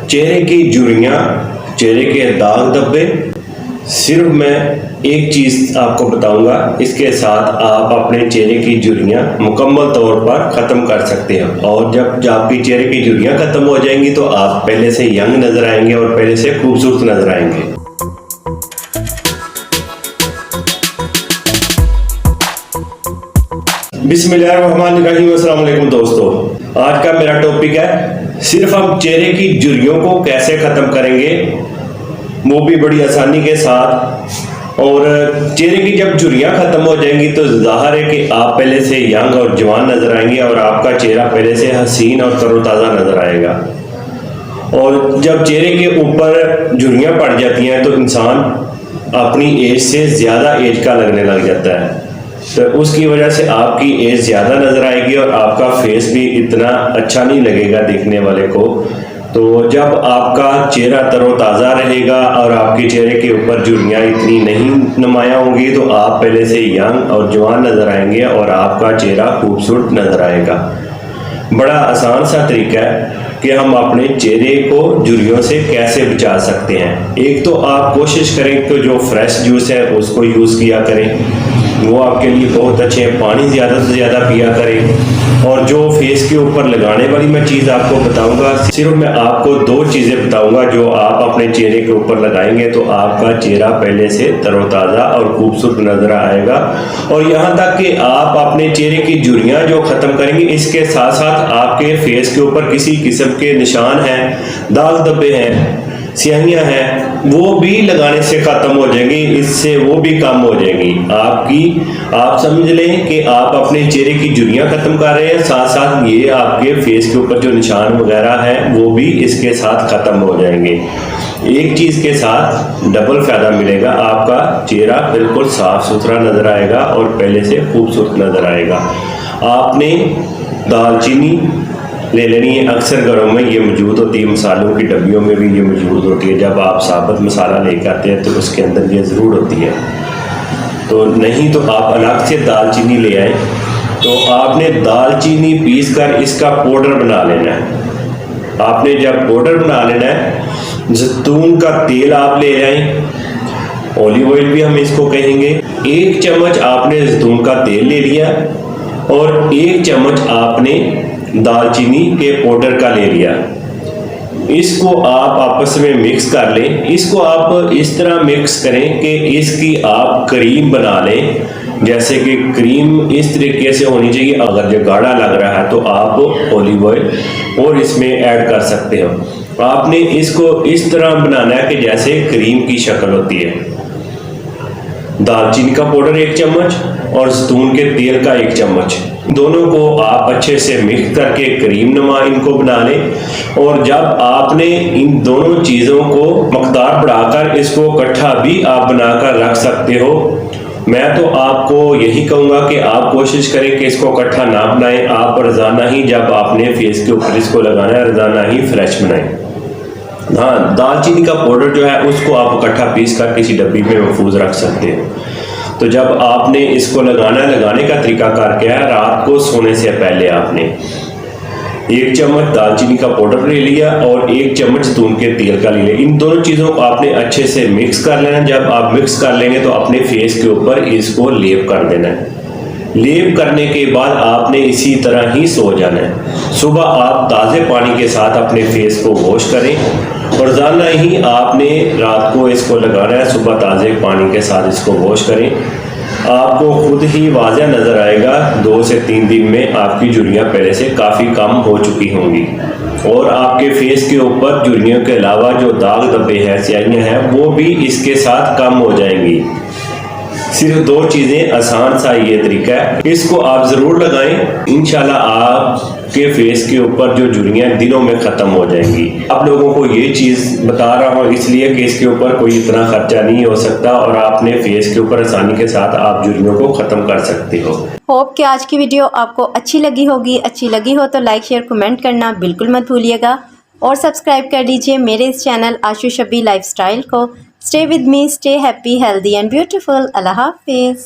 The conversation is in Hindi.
चेहरे की झुर्रियाँ, चेहरे के दाग धब्बे, सिर्फ मैं एक चीज़ आपको बताऊंगा, इसके साथ आप अपने चेहरे की झुर्रियाँ मुकम्मल तौर पर ख़त्म कर सकते हैं। और जब आपकी चेहरे की झुर्रियाँ ख़त्म हो जाएंगी तो आप पहले से यंग नज़र आएंगे और पहले से खूबसूरत नज़र आएंगे। बिस्मिल्लाहिर्रहमानिर्रहीम। अस्सलाम वालेकुम दोस्तों, आज का मेरा टॉपिक है सिर्फ हम चेहरे की झुर्रियों को कैसे ख़त्म करेंगे, वो भी बड़ी आसानी के साथ। और चेहरे की जब झुर्रियाँ ख़त्म हो जाएंगी तो जाहिर है कि आप पहले से यंग और जवान नज़र आएंगे और आपका चेहरा पहले से हसीन और तरोताज़ा नज़र आएगा। और जब चेहरे के ऊपर झुर्रियाँ पड़ जाती हैं तो इंसान अपनी एज से ज़्यादा एज का लगने लग जाता है, तो उसकी वजह से आपकी एज ज़्यादा नज़र आएगी और आपका फेस भी इतना अच्छा नहीं लगेगा देखने वाले को। तो जब आपका चेहरा तरोताज़ा रहेगा और आपके चेहरे के ऊपर झुर्रियाँ इतनी नहीं नुमायाँ होंगी तो आप पहले से यंग और जवान नज़र आएंगे और आपका चेहरा खूबसूरत नज़र आएगा। बड़ा आसान सा तरीका है कि हम अपने चेहरे को झुर्रियों से कैसे बचा सकते हैं। एक तो आप कोशिश करें कि जो फ्रेश जूस है उसको यूज़ किया करें, वो आपके लिए बहुत अच्छे हैं। पानी ज़्यादा से ज़्यादा पिया करें। और जो फेस के ऊपर लगाने वाली मैं चीज़ आपको बताऊंगा, सिर्फ मैं आपको दो चीज़ें बताऊंगा जो आप अपने चेहरे के ऊपर लगाएंगे तो आपका चेहरा पहले से तरोताज़ा और खूबसूरत नज़र आएगा। और यहाँ तक कि आप अपने चेहरे की झुर्रियाँ जो ख़त्म करेंगे, इसके साथ साथ आपके फेस के ऊपर किसी किस्म के निशान हैं, दाग धब्बे हैं, स्याहियाँ हैं, वो भी लगाने से ख़त्म हो जाएंगी, इससे वो भी कम हो जाएंगी आप समझ लें कि आप अपने चेहरे की झुर्रियाँ ख़त्म कर रहे हैं, साथ साथ ये आपके फेस के ऊपर जो निशान वगैरह हैं वो भी इसके साथ ख़त्म हो जाएंगे। एक चीज़ के साथ डबल फ़ायदा मिलेगा, आपका चेहरा बिल्कुल साफ़ सुथरा नज़र आएगा और पहले से खूबसूरत नज़र आएगा। आपने दालचीनी ले लेनी है, अक्सर घरों में ये मौजूद होती है, मसालों की डब्बियों में भी ये मौजूद होती है। जब आप साबुत मसाला लेकर आते हैं तो उसके अंदर ये ज़रूर होती है, तो नहीं तो आप अलग से दालचीनी ले आए। तो आपने दालचीनी पीस कर इसका पाउडर बना लेना है। आपने जब पाउडर बना लेना है, जैतून का तेल आप ले आए, ऑलिव ऑयल भी हम इसको कहेंगे। 1 चम्मच आपने जैतून का तेल ले लिया और 1 चम्मच आपने दालचीनी के पाउडर का ले लिया। इसको आप आपस में मिक्स कर लें। इसको आप इस तरह मिक्स करें कि इसकी आप क्रीम बना लें। जैसे कि क्रीम इस तरीके से होनी चाहिए, अगर जो गाढ़ा लग रहा है तो आप ऑलिव ऑयल और इसमें ऐड कर सकते हो। आपने इसको इस तरह बनाना है कि जैसे क्रीम की शक्ल होती है। दालचीनी का पाउडर 1 चम्मच और जैतून के तेल का 1 चम्मच, दोनों को आप अच्छे से मिक्स करके क्रीम नुमा इनको बना लें। और जब आपने इन दोनों चीज़ों को मकदार बढ़ाकर इसको इकट्ठा भी आप बनाकर रख सकते हो। मैं तो आपको यही कहूँगा कि आप कोशिश करें कि इसको इकट्ठा ना बनाएं। आप रोज़ाना ही जब आपने फेस के ऊपर इसको लगाना है, रोज़ाना ही फ्रेश बनाएं। हाँ, दालचीनी का पाउडर जो है उसको आप इकट्ठा पीस कर किसी डब्बी में महफूज रख सकते हो। तो जब आपने इसको लगाने का तरीका करके है, रात को सोने से पहले आपने 1 चम्मच दालचीनी का पाउडर ले लिया और 1 चम्मच जैतून के तेल का ले लिया। इन दोनों चीज़ों को आपने अच्छे से मिक्स कर लेना। जब आप मिक्स कर लेंगे तो अपने फेस के ऊपर इसको लेप कर देना है। लेप करने के बाद आपने इसी तरह ही सो जाना है। सुबह आप ताज़े पानी के साथ अपने फेस को वॉश करें और रोज़ाना ही आपने रात को इसको लगाना है। सुबह ताज़े पानी के साथ इसको वॉश करें, आपको खुद ही वाज़ह नज़र आएगा 2 से 3 दिन में आपकी झुर्रियाँ पहले से काफ़ी कम हो चुकी होंगी। और आपके फेस के ऊपर झुर्रियों के अलावा जो दाग धब्बे हैं, स्याहियाँ हैं, वो भी इसके साथ कम हो जाएंगी। सिर्फ 2 चीज़ें, आसान सा ये तरीका है, इसको आप ज़रूर लगाएं। इंशाल्लाह आपके फेस के ऊपर जो झुर्रियाँ दिनों में ख़त्म हो जाएंगी। आप लोगों को ये चीज़ बता रहा हूँ इसलिए कि इसके ऊपर कोई इतना खर्चा नहीं हो सकता और आपने फेस के ऊपर आसानी के साथ आप झुर्रियों को ख़त्म कर सकते हो। होप कि आज की वीडियो आपको अच्छी लगी होगी। अच्छी लगी हो तो लाइक शेयर कमेंट करना बिल्कुल मत भूलिएगा और सब्सक्राइब कर लीजिए मेरे इस चैनल आशु शबी लाइफस्टाइल को। Stay with me, stay happy, healthy and beautiful. अल्लाह हाफिज़।